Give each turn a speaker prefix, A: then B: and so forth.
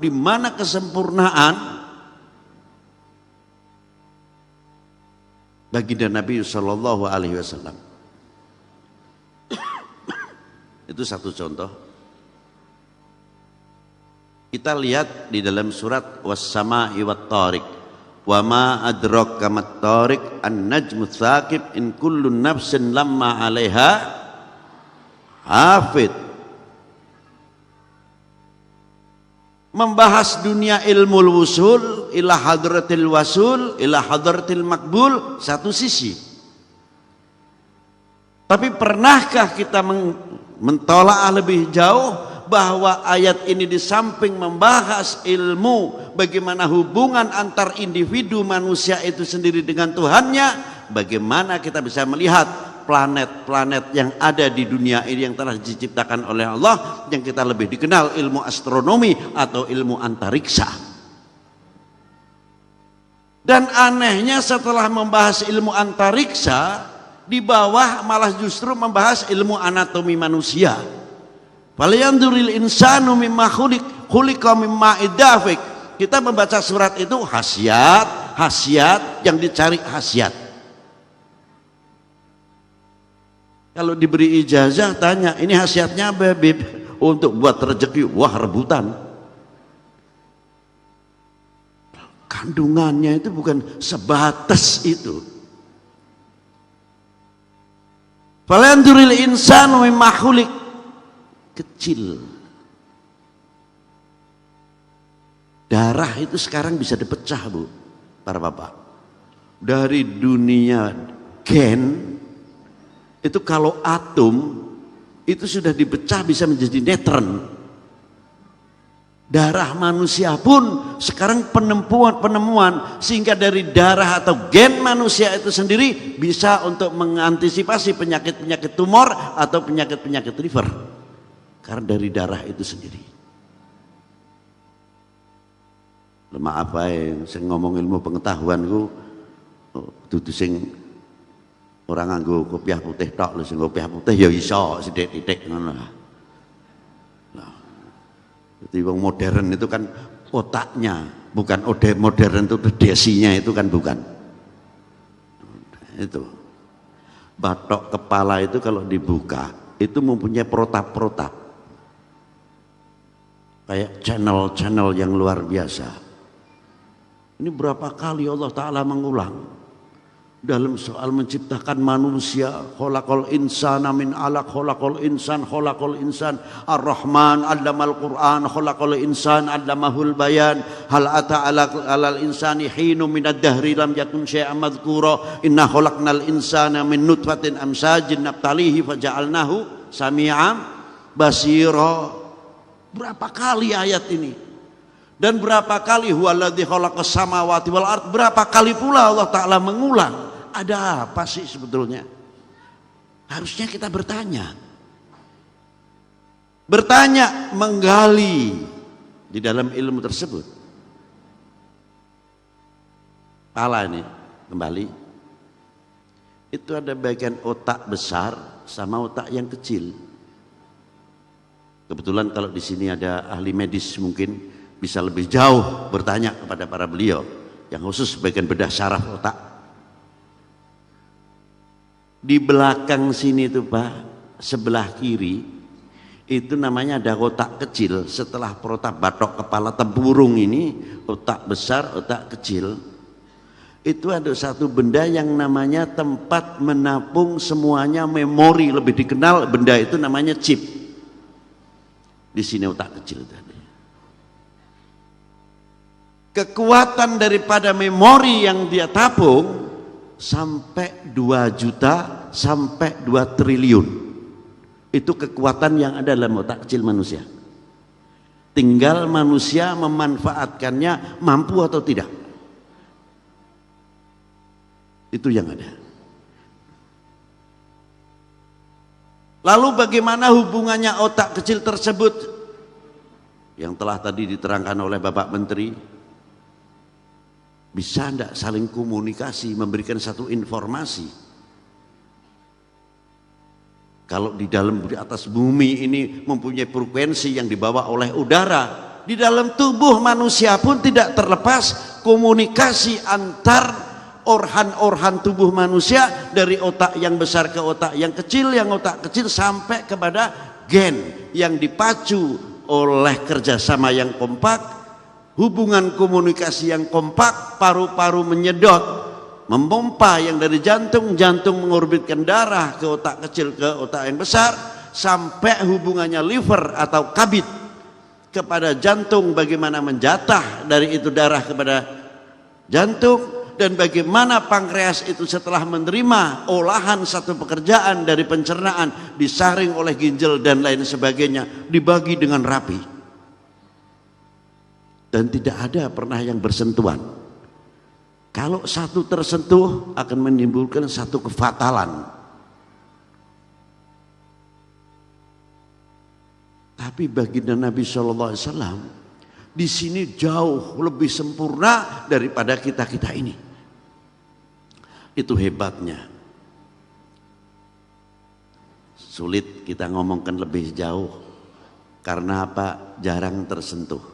A: di mana kesempurnaan baginda Nabi Shallallahu Alaihi Wasallam. Itu satu contoh. Kita lihat di dalam surat Was-Sama'i wat-Tariq. Wa ma adraka mat-tariq an-najmu tsaqib in kullu nafsin lamma 'alaiha hafid. Membahas dunia ilmu wusul ila hadratil wasul ila hadratil makbul satu sisi. Tapi pernahkah kita mentolaah lebih jauh bahwa ayat ini di samping membahas ilmu bagaimana hubungan antar individu manusia itu sendiri dengan Tuhannya, bagaimana kita bisa melihat planet-planet yang ada di dunia ini yang telah diciptakan oleh Allah, yang kita lebih dikenal ilmu astronomi atau ilmu antariksa. Dan anehnya setelah membahas ilmu antariksa, di bawah malah justru membahas ilmu anatomi manusia. Falyanzuril insanu mimma khuliqa mimma idafik. Kita membaca surat itu khasiat yang dicari khasiat. Kalau diberi ijazah tanya, ini khasiatnya apa, Bib? Untuk buat rezeki, wah rebutan. Kandungannya itu bukan sebatas itu. Falyanzuril insanu mimma khuliq, kecil. Darah itu sekarang bisa dipecah, Bu, para bapak. Dari dunia gen itu kalau atom itu sudah dipecah bisa menjadi neutron. Darah manusia pun sekarang penemuan sehingga dari darah atau gen manusia itu sendiri bisa untuk mengantisipasi penyakit-penyakit tumor atau penyakit-penyakit liver karena dari darah itu sendiri. Maaf ae sing ngomong ilmu pengetahuanku dudu sing orang nganggo kopiah putih tok lho, sing kopiah putih ya iso sithik-sithik ngono. Nah, jadi wong modern itu kan otaknya, bukan modern itu desinya itu kan bukan. Itu. Batok kepala itu kalau dibuka itu mempunyai protap-protap. Kayak channel-channel yang luar biasa. Ini berapa kali Allah Ta'ala mengulang dalam soal menciptakan manusia, khalaqal insana min 'alaq, khalaqal insan ar-rahman 'allamal qur'an, khalaqal insan 'allamahul bayan, hal ata 'alal insani hinum minad dahri lam yakun syai'an madhkura, inna khalaqnal insana min nutfatin amsajin nabtalihi faja'alnahu sami'an basira. Berapa kali ayat ini? Dan berapa kali huwaladzi khalaqas samawati wal ard, berapa kali pula Allah Ta'ala mengulang. Ada apa sih sebetulnya? Harusnya kita bertanya, menggali di dalam ilmu tersebut. Pala ini kembali, itu ada bagian otak besar sama otak yang kecil. Kebetulan kalau di sini ada ahli medis mungkin bisa lebih jauh bertanya kepada para beliau yang khusus bagian bedah saraf otak. Di belakang sini tuh Pak, sebelah kiri itu namanya ada otak kecil. Setelah protap batok kepala tempurung ini, otak besar, otak kecil, itu ada satu benda yang namanya tempat menapung semuanya memori. Lebih dikenal benda itu namanya chip. Di sini otak kecil tadi. Kekuatan daripada memori yang dia tabung sampai 2 juta sampai 2 triliun. Itu kekuatan yang ada dalam otak kecil manusia. Tinggal manusia memanfaatkannya mampu atau tidak. Itu yang ada. Lalu bagaimana hubungannya otak kecil tersebut yang telah tadi diterangkan oleh Bapak Menteri? Bisa tidak saling komunikasi, memberikan satu informasi? Kalau di dalam, di atas bumi ini mempunyai frekuensi yang dibawa oleh udara, di dalam tubuh manusia pun tidak terlepas komunikasi antar organ-organ tubuh manusia, dari otak yang besar ke otak yang kecil, yang otak kecil sampai kepada gen yang dipacu oleh kerjasama yang kompak, hubungan komunikasi yang kompak, paru-paru menyedot memompa yang dari jantung, jantung mengorbitkan darah ke otak kecil ke otak yang besar, sampai hubungannya liver atau kabid kepada jantung, bagaimana menjatah dari itu darah kepada jantung, dan bagaimana pankreas itu setelah menerima olahan satu pekerjaan dari pencernaan disaring oleh ginjal dan lain sebagainya, dibagi dengan rapi dan tidak ada pernah yang bersentuhan. Kalau satu tersentuh akan menimbulkan satu kefatalan. Tapi baginda Nabi SAW di sini jauh lebih sempurna daripada kita-kita ini. Itu hebatnya. Sulit kita ngomongkan lebih jauh. Karena apa? Jarang tersentuh.